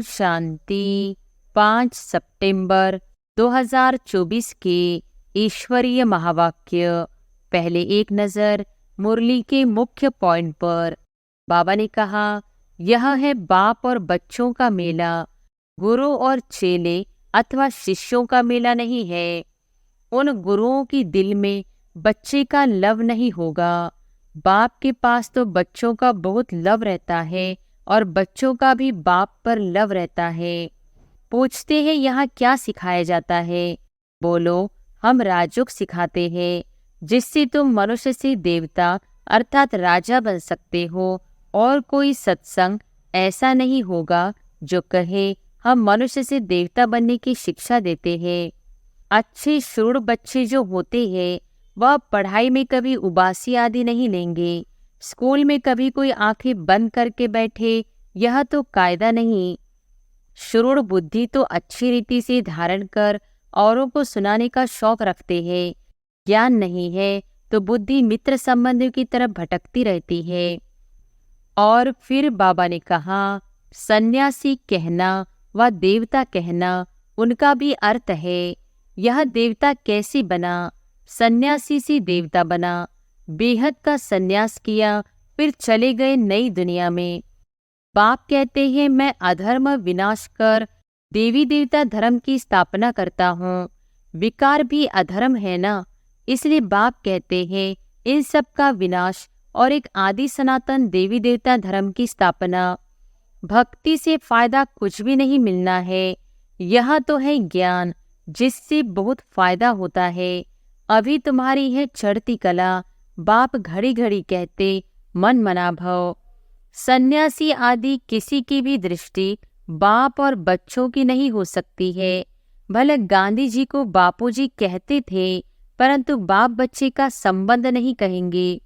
शांति। 5 सितंबर 2024 के ईश्वरीय महावाक्य। पहले एक नज़र मुरली के मुख्य पॉइंट पर। बाबा ने कहा, यह है बाप और बच्चों का मेला, गुरु और चेले अथवा शिष्यों का मेला नहीं है। उन गुरुओं की दिल में बच्चे का लव नहीं होगा। बाप के पास तो बच्चों का बहुत लव रहता है और बच्चों का भी बाप पर लव रहता है। पूछते हैं यहाँ क्या सिखाया जाता है? बोलो, हम राजयोग सिखाते हैं, जिससे तुम मनुष्य से देवता अर्थात राजा बन सकते हो। और कोई सत्संग ऐसा नहीं होगा जो कहे हम मनुष्य से देवता बनने की शिक्षा देते हैं। अच्छे शूर बच्चे जो होते हैं वह पढ़ाई में कभी उबासी आदि नहीं लेंगे। स्कूल में कभी कोई आंखें बंद करके बैठे, यह तो कायदा नहीं। शुरूढ़ बुद्धि तो अच्छी रीति से धारण कर औरों को सुनाने का शौक रखते हैं। ज्ञान नहीं है तो बुद्धि मित्र संबंधियों की तरफ भटकती रहती है। और फिर बाबा ने कहा, सन्यासी कहना व देवता कहना उनका भी अर्थ है। यह देवता कैसे बना? सन्यासी से देवता बना, बेहद का सन्यास किया, फिर चले गए नई दुनिया में। बाप कहते हैं, मैं अधर्म विनाश कर देवी देवता धर्म की स्थापना करता हूँ। विकार भी अधर्म है ना, इसलिए बाप कहते हैं इन सब का विनाश और एक आदि सनातन देवी देवता धर्म की स्थापना। भक्ति से फायदा कुछ भी नहीं मिलना है। यह तो है ज्ञान जिससे बहुत फायदा होता है। अभी तुम्हारी है चढ़ती कला। बाप घड़ी घड़ी कहते, मन मना भव। सन्यासी आदि किसी की भी दृष्टि बाप और बच्चों की नहीं हो सकती है। भले गांधी जी को बापूजी कहते थे, परंतु बाप बच्चे का संबंध नहीं कहेंगे।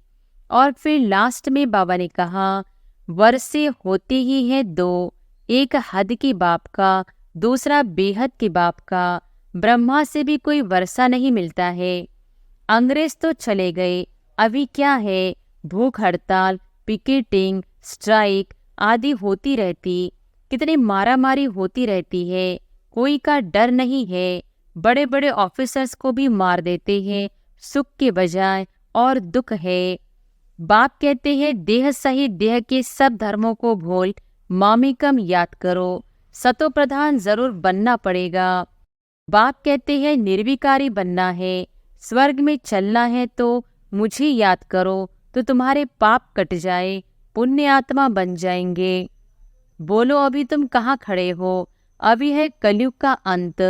और फिर लास्ट में बाबा ने कहा, वर्षे होते ही है दो, एक हद के बाप का, दूसरा बेहद के बाप का। ब्रह्मा से भी कोई वर्षा नहीं मिलता है। अंग्रेज तो चले गए, अभी क्या है? भूख हड़ताल, पिकेटिंग, स्ट्राइक आदि होती रहती, कितनी मारामारी होती रहती है। कोई का डर नहीं है। बड़े बड़े ऑफिसर्स को भी मार देते हैं सुख के बजाय, और दुख है। बाप कहते हैं, देह सहित देह के सब धर्मों को भूल मामिकम याद करो। सतो प्रधान जरूर बनना पड़ेगा। बाप कहते हैं, निर्विकारी बनना है। स्वर्ग में चलना है तो मुझे याद करो, तो तुम्हारे पाप कट जाए, पुण्य आत्मा बन जाएंगे। बोलो, अभी तुम कहाँ खड़े हो? अभी है कलयुग का अंत,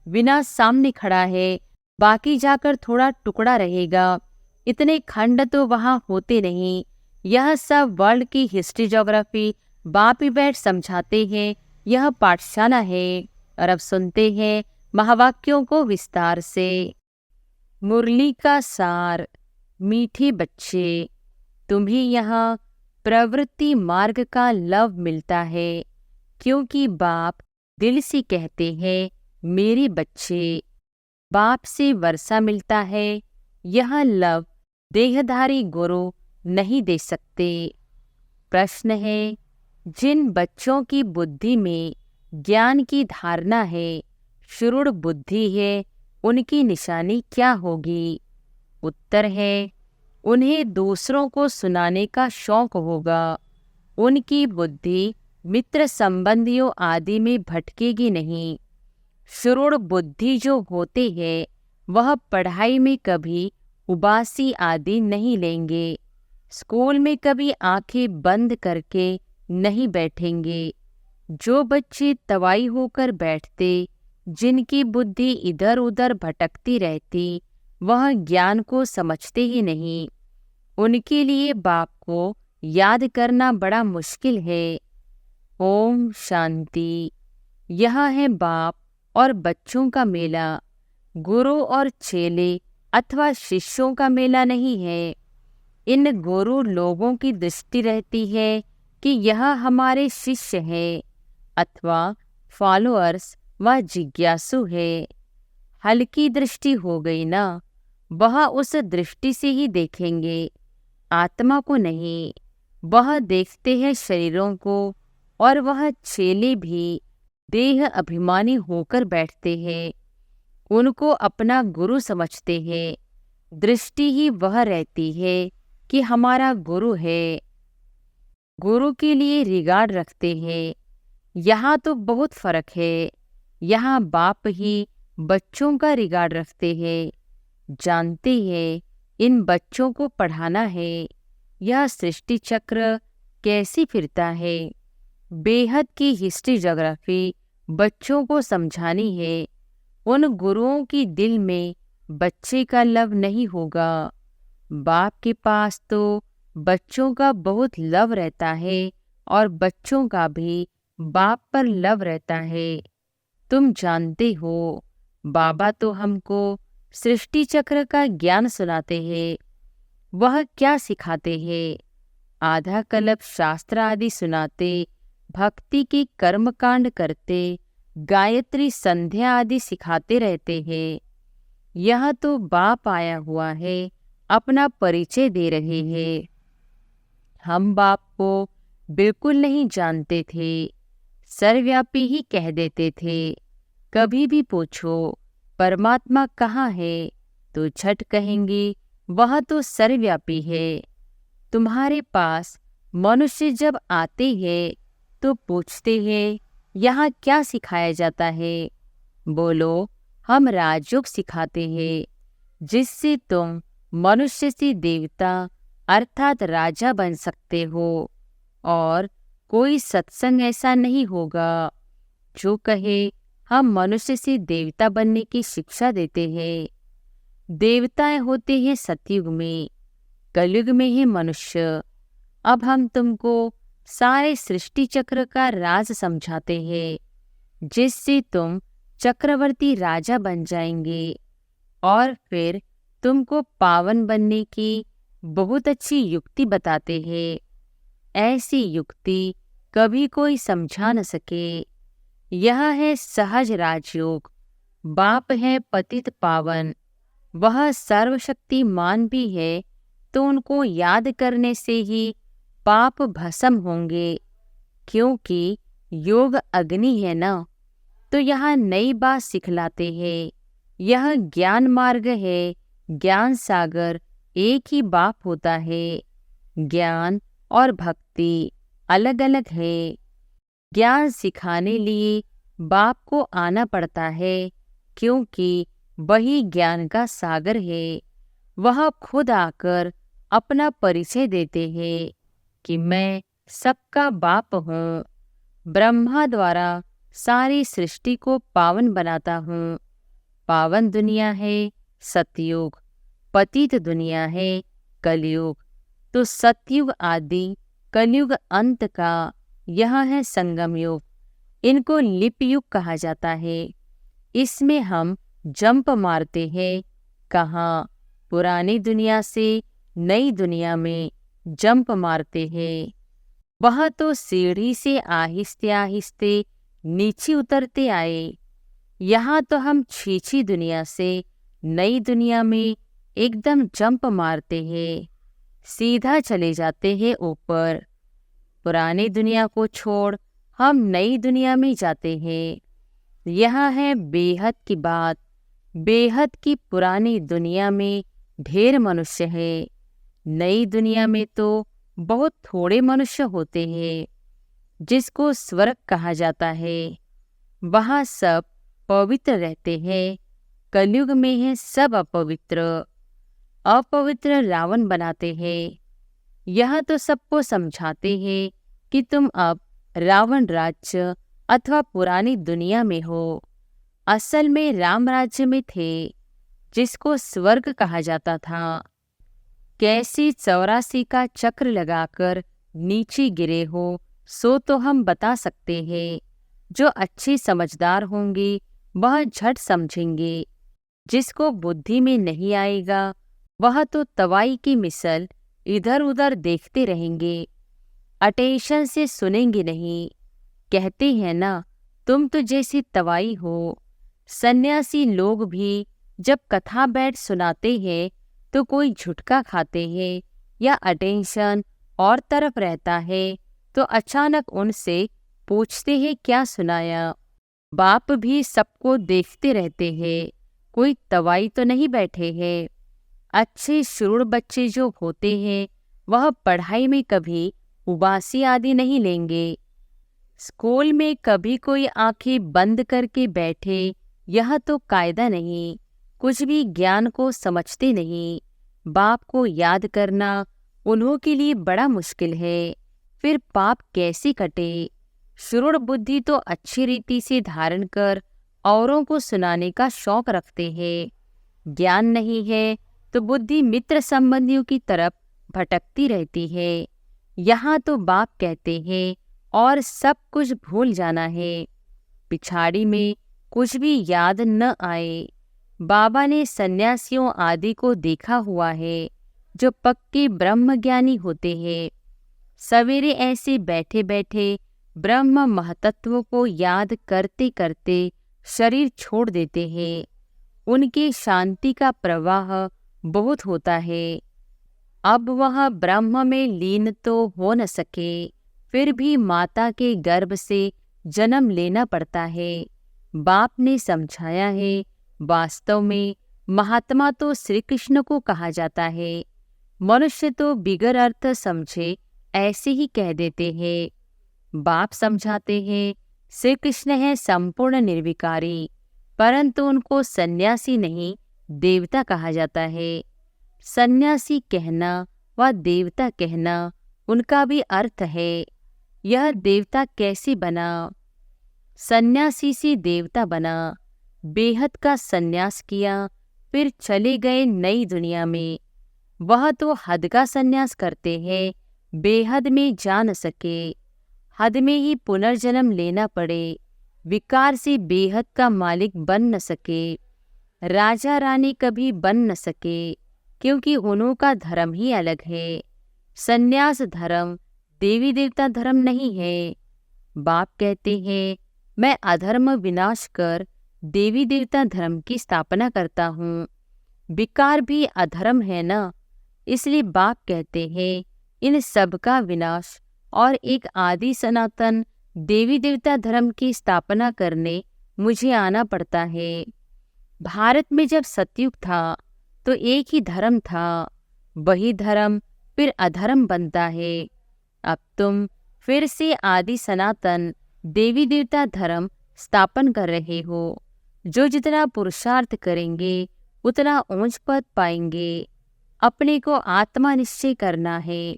विनाश सामने खड़ा है। बाकी जाकर थोड़ा टुकड़ा रहेगा। इतने खंड तो वहाँ होते नहीं। यह सब वर्ल्ड की हिस्ट्री ज्योग्राफी बाप ही बैठ समझाते हैं। यह पाठशाला है। और अब सुनते हैं महावाक्यों को विस्तार से। मुरली का सार। मीठे बच्चे, तुम्हें यहाँ प्रवृत्ति मार्ग का लव मिलता है, क्योंकि बाप दिल से कहते हैं, मेरे बच्चे। बाप से वर्षा मिलता है। यह लव देहधारी गुरु नहीं दे सकते। प्रश्न है, जिन बच्चों की बुद्धि में ज्ञान की धारणा है, शुरूढ़ बुद्धि है, उनकी निशानी क्या होगी? उत्तर है, उन्हें दूसरों को सुनाने का शौक होगा। उनकी बुद्धि मित्र संबंधियों आदि में भटकेगी नहीं। शुरूढ़ बुद्धि जो होते हैं वह पढ़ाई में कभी उबासी आदि नहीं लेंगे। स्कूल में कभी आंखें बंद करके नहीं बैठेंगे। जो बच्चे तवाई होकर बैठते, जिनकी बुद्धि इधर उधर भटकती रहती, वह ज्ञान को समझते ही नहीं। उनके लिए बाप को याद करना बड़ा मुश्किल है। ओम शांति। यह है बाप और बच्चों का मेला, गुरु और चेले अथवा शिष्यों का मेला नहीं है। इन गुरु लोगों की दृष्टि रहती है कि यह हमारे शिष्य हैं अथवा फॉलोअर्स व जिज्ञासु है। हल्की दृष्टि हो गई ना, वह उस दृष्टि से ही देखेंगे, आत्मा को नहीं। वह देखते हैं शरीरों को, और वह चेले भी देह अभिमानी होकर बैठते हैं, उनको अपना गुरु समझते हैं। दृष्टि ही वह रहती है कि हमारा गुरु है, गुरु के लिए रिगार्ड रखते हैं। यहाँ तो बहुत फर्क है। यहाँ बाप ही बच्चों का रिगार्ड रखते हैं, जानते हैं इन बच्चों को पढ़ाना है। यह सृष्टि चक्र कैसे फिरता है, बेहद की हिस्ट्री ज्योग्राफी बच्चों को समझानी है। उन गुरुओं की दिल में बच्चे का लव नहीं होगा। बाप के पास तो बच्चों का बहुत लव रहता है और बच्चों का भी बाप पर लव रहता है। तुम जानते हो, बाबा तो हमको सृष्टि चक्र का ज्ञान सुनाते हैं। वह क्या सिखाते हैं? आधा कल्प शास्त्र आदि सुनाते, भक्ति के कर्मकांड करते, गायत्री संध्या आदि सिखाते रहते हैं। यह तो बाप आया हुआ है, अपना परिचय दे रहे हैं। हम बाप को बिल्कुल नहीं जानते थे, सर्वव्यापी ही कह देते थे। कभी भी पूछो परमात्मा कहाँ है तो झट कहेंगे वह तो सर्वव्यापी है। तुम्हारे पास मनुष्य जब आते हैं तो पूछते हैं यहाँ क्या सिखाया जाता है? बोलो हम राजयोग सिखाते हैं, जिससे तुम मनुष्य से देवता अर्थात राजा बन सकते हो। और कोई सत्संग ऐसा नहीं होगा जो कहे हम मनुष्य से देवता बनने की शिक्षा देते हैं। देवताएं होते हैं सतयुग में, कलयुग में है मनुष्य। अब हम तुमको सारे सृष्टि चक्र का राज समझाते हैं, जिससे तुम चक्रवर्ती राजा बन जाएंगे। और फिर तुमको पावन बनने की बहुत अच्छी युक्ति बताते हैं। ऐसी युक्ति कभी कोई समझा न सके। यह है सहज राजयोग। बाप है पतित पावन, वह सर्वशक्तिमान भी है, तो उनको याद करने से ही पाप भस्म होंगे। क्योंकि योग अग्नि है ना, तो यहाँ नई बात सिखलाते हैं। यह ज्ञान मार्ग है, ज्ञान सागर एक ही बाप होता है। ज्ञान और भक्ति अलग अलग है। ज्ञान सिखाने लिए बाप को आना पड़ता है, क्योंकि वही ज्ञान का सागर है। वह खुद आकर अपना परिचय देते हैं कि मैं सबका बाप हूँ। ब्रह्मा द्वारा सारी सृष्टि को पावन बनाता हूँ। पावन दुनिया है सतयुग, पतित दुनिया है कलयुग। तो सतयुग आदि, कलयुग अंत का यह है संगम युग। इनको लिप युग कहा जाता है। इसमें हम जंप मारते हैं। कहाँ? पुरानी दुनिया से नई दुनिया में जंप मारते हैं। वह तो सीढ़ी से आहिस्ते आहिस्ते नीचे उतरते आए। यहाँ तो हम छीछी दुनिया से नई दुनिया में एकदम जंप मारते हैं, सीधा चले जाते हैं ऊपर। पुरानी दुनिया को छोड़ हम नई दुनिया में जाते हैं। यह है बेहद की बात। बेहद की पुरानी दुनिया में ढेर मनुष्य है, नई दुनिया में तो बहुत थोड़े मनुष्य होते हैं, जिसको स्वर्ग कहा जाता है। वहाँ सब पवित्र रहते हैं। कलयुग में है सब अपवित्र। अपवित्र रावण बनाते हैं। यह तो सबको समझाते हैं कि तुम अब रावण राज्य अथवा पुरानी दुनिया में हो। असल में राम राज्य में थे, जिसको स्वर्ग कहा जाता था। कैसी 84 का चक्र लगाकर नीचे गिरे हो, सो तो हम बता सकते हैं। जो अच्छे समझदार होंगे वह झट समझेंगे। जिसको बुद्धि में नहीं आएगा वह तो तवाई की मिसल इधर उधर देखते रहेंगे, अटेंशन से सुनेंगे नहीं। कहते हैं ना, तुम तो जैसी तवाई हो। सन्यासी लोग भी जब कथा बैठ सुनाते हैं तो कोई झुटका खाते हैं या अटेंशन और तरफ रहता है, तो अचानक उनसे पूछते हैं क्या सुनाया। बाप भी सबको देखते रहते हैं, कोई तवाई तो नहीं बैठे हैं। अच्छे शुरू बच्चे जो होते हैं वह पढ़ाई में कभी उबासी आदि नहीं लेंगे। स्कूल में कभी कोई आंखें बंद करके बैठे, यह तो कायदा नहीं। कुछ भी ज्ञान को समझते नहीं। बाप को याद करना उन्हों के लिए बड़ा मुश्किल है। फिर पाप कैसे कटे? शुरू बुद्धि तो अच्छी रीति से धारण कर औरों को सुनाने का शौक रखते हैं। ज्ञान नहीं है तो बुद्धि मित्र संबंधियों की तरफ भटकती रहती है। यहाँ तो बाप कहते हैं और सब कुछ भूल जाना है, पिछाड़ी में कुछ भी याद न आए। बाबा ने सन्यासियों आदि को देखा हुआ है जो पक्के ब्रह्मज्ञानी होते हैं। सवेरे ऐसे बैठे बैठे ब्रह्म महतत्व को याद करते करते शरीर छोड़ देते हैं। उनके शांति का प्रवाह बहुत होता है। अब वह ब्रह्म में लीन तो हो न सके, फिर भी माता के गर्भ से जन्म लेना पड़ता है। बाप ने समझाया है, वास्तव में महात्मा तो श्री कृष्ण को कहा जाता है। मनुष्य तो बिगर अर्थ समझे ऐसे ही कह देते हैं। बाप समझाते हैं, श्री कृष्ण है संपूर्ण निर्विकारी, परंतु उनको सन्यासी नहीं देवता कहा जाता है। सन्यासी कहना व देवता कहना उनका भी अर्थ है। यह देवता कैसे बना? सन्यासी से देवता बना, बेहद का सन्यास किया, फिर चले गए नई दुनिया में। वह तो हद का सन्यास करते हैं, बेहद में जा न सके। हद में ही पुनर्जन्म लेना पड़े, विकार से बेहद का मालिक बन न सके। राजा रानी कभी बन न सके, क्योंकि उन्हों का धर्म ही अलग है। सन्यास धर्म देवी देवता धर्म नहीं है। बाप कहते हैं, मैं अधर्म विनाश कर देवी देवता धर्म की स्थापना करता हूँ। विकार भी अधर्म है ना, इसलिए बाप कहते हैं, इन सब का विनाश और एक आदि सनातन देवी देवता धर्म की स्थापना करने मुझे आना पड़ता है। भारत में जब सतयुग था तो एक ही धर्म था, वही धर्म फिर अधर्म बनता है। अब तुम फिर से आदि सनातन देवी देवता धर्म स्थापन कर रहे हो। जो जितना पुरुषार्थ करेंगे उतना ऊंच पद पाएंगे। अपने को आत्मा निश्चय करना है।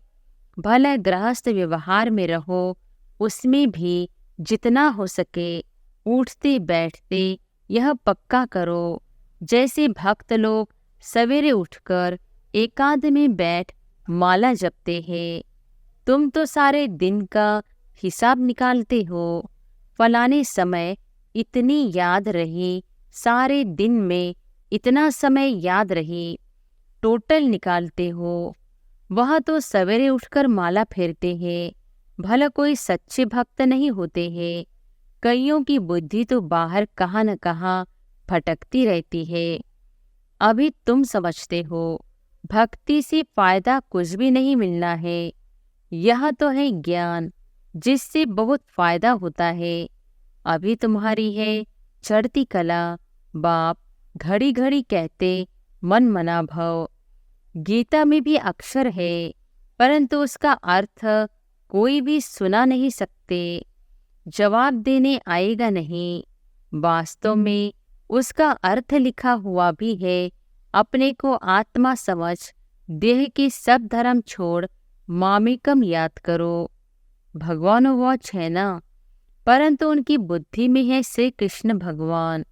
भला गृहस्थ व्यवहार में रहो, उसमें भी जितना हो सके उठते बैठते यह पक्का करो। जैसे भक्त लोग सवेरे उठकर एकांत में बैठ माला जपते हैं। तुम तो सारे दिन का हिसाब निकालते हो। फलाने समय इतनी याद रही, सारे दिन में इतना समय याद रही, टोटल निकालते हो। वह तो सवेरे उठकर माला फेरते हैं। भला कोई सच्चे भक्त नहीं होते हैं। कईयों की बुद्धि तो बाहर कहाँ न कहाँ भटकती रहती है। अभी तुम समझते हो भक्ति से फायदा कुछ भी नहीं मिलना है। यह तो है ज्ञान, जिससे बहुत फायदा होता है। अभी तुम्हारी है चढ़ती कला। बाप घड़ी घड़ी कहते मन मना भव। गीता में भी अक्षर है, परंतु उसका अर्थ कोई भी सुना नहीं सकते, जवाब देने आएगा नहीं। वास्तव में उसका अर्थ लिखा हुआ भी है। अपने को आत्मा समझ देह के सब धर्म छोड़ मामेकम याद करो। भगवान वॉच है ना, परंतु उनकी बुद्धि में है श्री कृष्ण भगवान।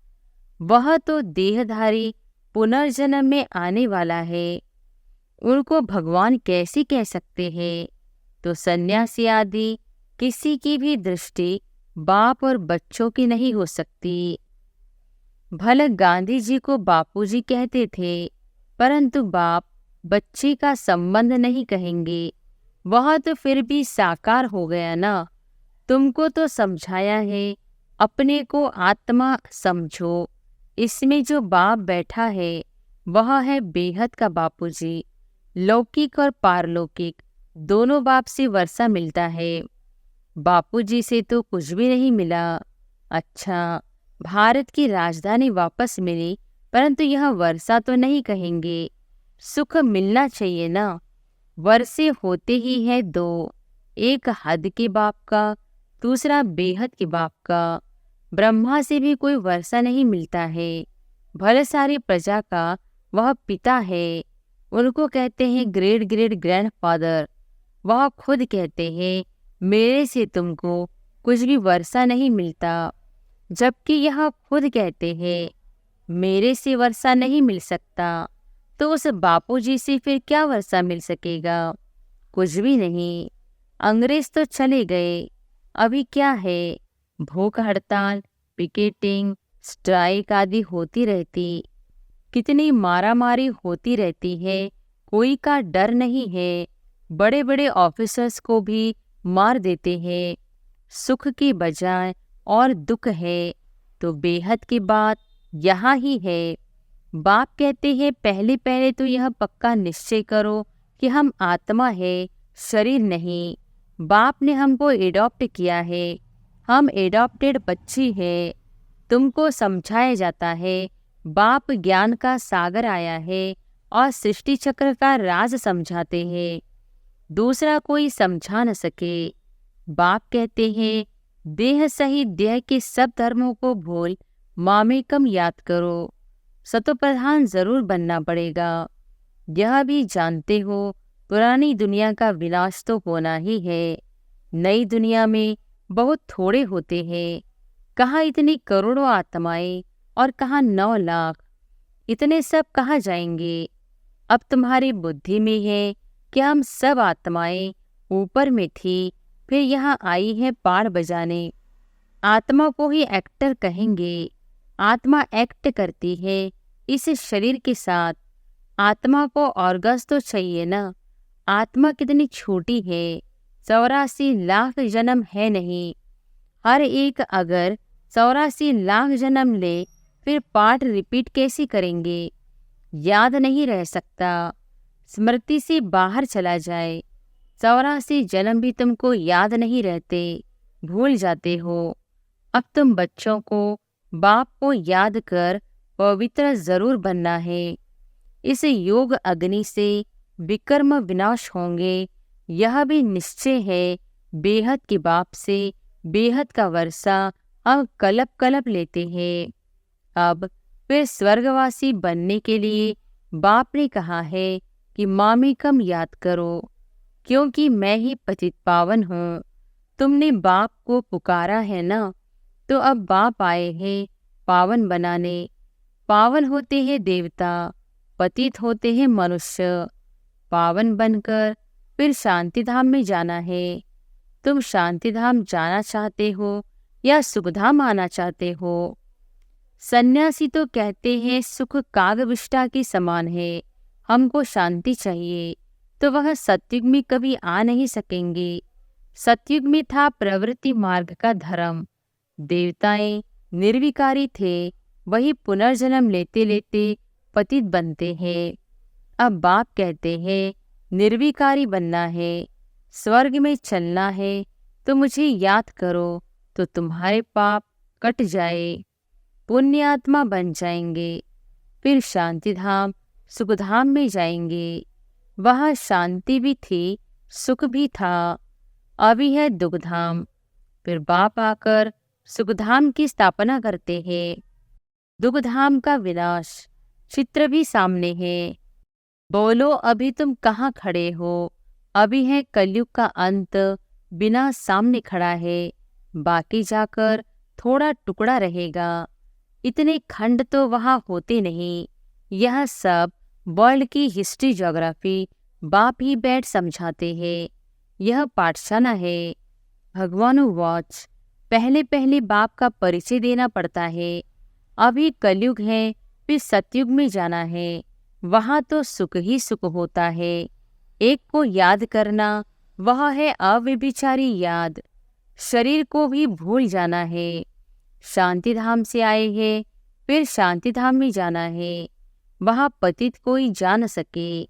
वह तो देहधारी पुनर्जन्म में आने वाला है। उनको भगवान कैसे कह सकते हैं? तो सन्यासी आदि किसी की भी दृष्टि बाप और बच्चों की नहीं हो सकती। भले गांधी जी को बापूजी कहते थे, परंतु बाप बच्चे का संबंध नहीं कहेंगे। वह तो फिर भी साकार हो गया ना। तुमको तो समझाया है, अपने को आत्मा समझो। इसमें जो बाप बैठा है वह है बेहद का बापूजी। लौकिक और पारलौकिक दोनों बाप से वर्षा मिलता है। बापूजी से तो कुछ भी नहीं मिला। अच्छा, भारत की राजधानी वापस मिली, परंतु यह वर्षा तो नहीं कहेंगे। सुख मिलना चाहिए ना। वर्षे होते ही हैं दो, एक हद के बाप का, दूसरा बेहद के बाप का। ब्रह्मा से भी कोई वर्षा नहीं मिलता है। भले सारी प्रजा का वह पिता है। उनको कहते हैं ग्रेट ग्रेट ग्रैंडफादर। वह खुद कहते हैं मेरे से तुमको कुछ भी वर्षा नहीं मिलता, जबकि यह खुद कहते हैं मेरे से वर्षा नहीं मिल सकता, तो उस बापूजी से फिर क्या वर्षा मिल सकेगा? कुछ भी नहीं। अंग्रेज तो चले गए, अभी क्या है? भूख हड़ताल, पिकेटिंग, स्ट्राइक आदि होती रहती। कितनी मारामारी होती रहती है, कोई का डर नहीं है। बड़े बड़े ऑफिसर्स को भी मार देते हैं। सुख की बजाय और दुख है, तो बेहद की बात यहाँ ही है। बाप कहते हैं पहले पहले तो यह पक्का निश्चय करो कि हम आत्मा है, शरीर नहीं। बाप ने हमको एडॉप्ट किया है, हम एडॉप्टेड बच्ची है। तुमको समझाया जाता है बाप ज्ञान का सागर आया है और सृष्टि चक्र का राज समझाते हैं, दूसरा कोई समझा न सके। बाप कहते हैं देह सहित देह के सब धर्मों को भूल मामेकम याद करो। सतोप्रधान जरूर बनना पड़ेगा। यह भी जानते हो पुरानी दुनिया का विनाश तो होना ही है। नई दुनिया में बहुत थोड़े होते हैं। कहाँ इतनी करोड़ों आत्माएं और कहाँ 9 लाख। इतने सब कहाँ जाएंगे? अब तुम्हारी बुद्धि में है कि हम सब आत्माएं ऊपर में थी, फिर यहाँ आई है पाड़ बजाने। आत्मा को ही एक्टर कहेंगे। आत्मा एक्ट करती है इस शरीर के साथ। आत्मा को ऑर्गस तो चाहिए ना। आत्मा कितनी छोटी है, 84 लाख जन्म है नहीं। हर एक अगर 84 लाख जन्म ले, फिर पाठ रिपीट कैसे करेंगे? याद नहीं रह सकता, स्मृति से बाहर चला जाए। 84 जन्म भी तुमको याद नहीं रहते, भूल जाते हो। अब तुम बच्चों को बाप को याद कर पवित्र जरूर बनना है। इस योग अग्नि से विकर्म विनाश होंगे, यह भी निश्चय है। बेहद के बाप से बेहद का वर्षा हम कलप कलप लेते हैं। अब फिर स्वर्गवासी बनने के लिए बाप ने कहा है कि मामेकम याद करो, क्योंकि मैं ही पतित पावन हूँ। तुमने बाप को पुकारा है ना, तो अब बाप आए हैं पावन बनाने। पावन होते हैं देवता, पतित होते हैं मनुष्य। पावन बनकर फिर शांतिधाम में जाना है। तुम शांतिधाम जाना चाहते हो या सुखधाम आना चाहते हो? सन्यासी तो कहते हैं सुख कागविष्टा के समान है, हमको शांति चाहिए, तो वह सतयुग में कभी आ नहीं सकेंगे। सतयुग में था प्रवृत्ति मार्ग का धर्म। देवताएं निर्विकारी थे, वही पुनर्जन्म लेते लेते पतित बनते हैं। अब बाप कहते हैं निर्विकारी बनना है, स्वर्ग में चलना है, तो मुझे याद करो, तो तुम्हारे पाप कट जाए, पुण्य आत्मा बन जाएंगे। फिर शांतिधाम सुखधाम में जाएंगे। वहाँ शांति भी थी, सुख भी था। अभी है दुखधाम। फिर बाप आकर सुखधाम की स्थापना करते हैं। दुखधाम का विनाश चित्र भी सामने है। बोलो अभी तुम कहाँ खड़े हो? अभी है कलयुग का अंत, बिना सामने खड़ा है। बाकी जाकर थोड़ा टुकड़ा रहेगा। इतने खंड तो वहाँ होते नहीं। यह सब वर्ल्ड की हिस्ट्री ज्योग्राफी बाप ही बैठ समझाते हैं। यह पाठशाला है। भगवानु वॉच। पहले पहले बाप का परिचय देना पड़ता है। अभी कलयुग है, फिर सतयुग में जाना है। वहाँ तो सुख ही सुख होता है। एक को याद करना, वह है अव्यभिचारी याद। शरीर को भी भूल जाना है। शांतिधाम से आए हैं, फिर शांतिधाम में जाना है। वहाँ पतित कोई जा न सके।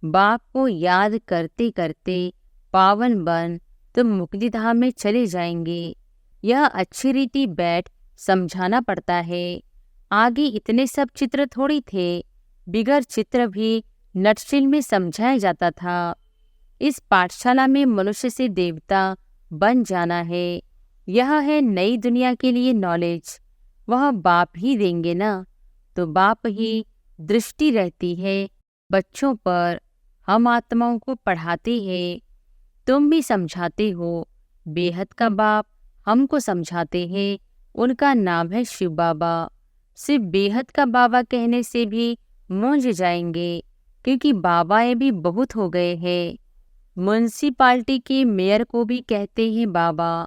बाप को याद करते करते पावन बन तुम मुक्तिधाम में चले जाएंगे। यह अच्छी रीति बैठ समझाना पड़ता है। आगे इतने सब चित्र थोड़ी थे, बिगड़ चित्र भी नटशिल में समझाया जाता था। इस पाठशाला में मनुष्य से देवता बन जाना है, यह है नई दुनिया के लिए नॉलेज। वह बाप ही देंगे ना, तो बाप ही दृष्टि रहती है बच्चों पर। हम आत्माओं को पढ़ाते हैं, तुम भी समझाते हो। बेहद का बाप हमको समझाते हैं, उनका नाम है शिव बाबा। सिर्फ बेहद का बाबा कहने से भी मूंझ जाएंगे, क्योंकि बाबाएं भी बहुत हो गए हैं। म्युनिसिपालिटी के मेयर को भी कहते हैं बाबा।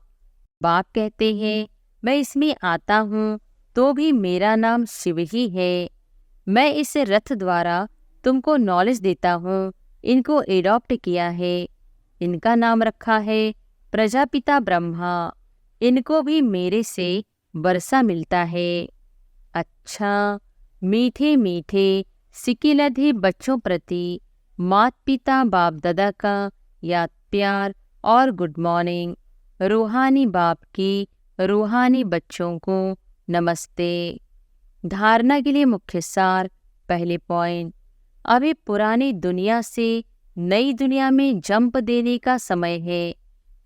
बाप कहते हैं मैं इसमें आता हूँ तो भी मेरा नाम शिव ही है। मैं इस रथ द्वारा तुमको नॉलेज देता हूँ, इनको एडॉप्ट किया है। इनका नाम रखा है प्रजापिता ब्रह्मा। इनको भी मेरे से वर्षा मिलता है। अच्छा, मीठे मीठे सिकिलधे बच्चों प्रति माता पिता बाप दादा का याद प्यार और गुड मॉर्निंग। रूहानी बाप की रूहानी बच्चों को नमस्ते। धारणा के लिए मुख्य सार। पहले पॉइंट, अभी पुरानी दुनिया से नई दुनिया में जंप देने का समय है,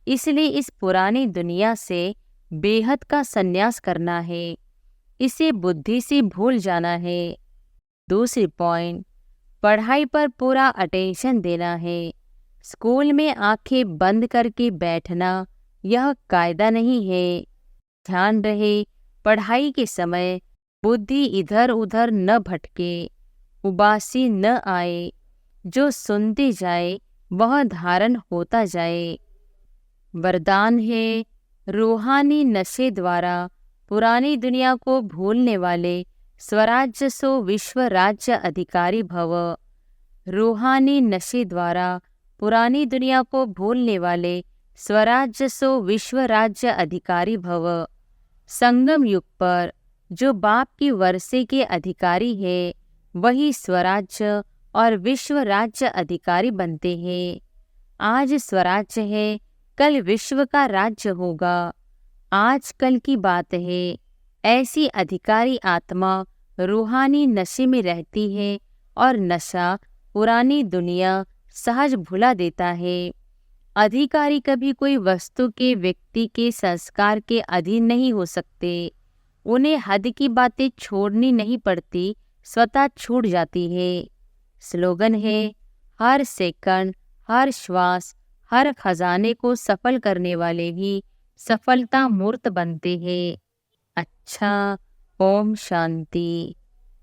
इसलिए इस पुरानी दुनिया से बेहद का संन्यास करना है, इसे बुद्धि से भूल जाना है। दूसरी पॉइंट, पढ़ाई पर पूरा अटेंशन देना है। स्कूल में आंखें बंद करके बैठना यह कायदा नहीं है। ध्यान रहे पढ़ाई के समय बुद्धि इधर उधर न भटके, उबासी न आए। जो सुनते जाए वह धारण होता जाए। वरदान है, रूहानी नशे द्वारा पुरानी दुनिया को भूलने वाले स्वराज्य सो विश्व राज्य अधिकारी भव। रूहानी नशे द्वारा पुरानी दुनिया को भूलने वाले स्वराज्य सो विश्व राज्य अधिकारी भव। संगम युग पर जो बाप की वर्षे के अधिकारी है, वही स्वराज्य और विश्व राज्य अधिकारी बनते हैं। आज स्वराज्य है, कल विश्व का राज्य होगा। आज कल की बात है। ऐसी अधिकारी आत्मा रूहानी नशे में रहती है और नशा पुरानी दुनिया सहज भुला देता है। अधिकारी कभी कोई वस्तु के व्यक्ति के संस्कार के अधीन नहीं हो सकते। उन्हें हद की बातें छोड़नी नहीं पड़ती, स्वतः छूट जाती है। स्लोगन है, हर सेकंड, हर श्वास, हर खजाने को सफल करने वाले भी सफलता मूर्त बनते हैं। अच्छा, ओम शांति।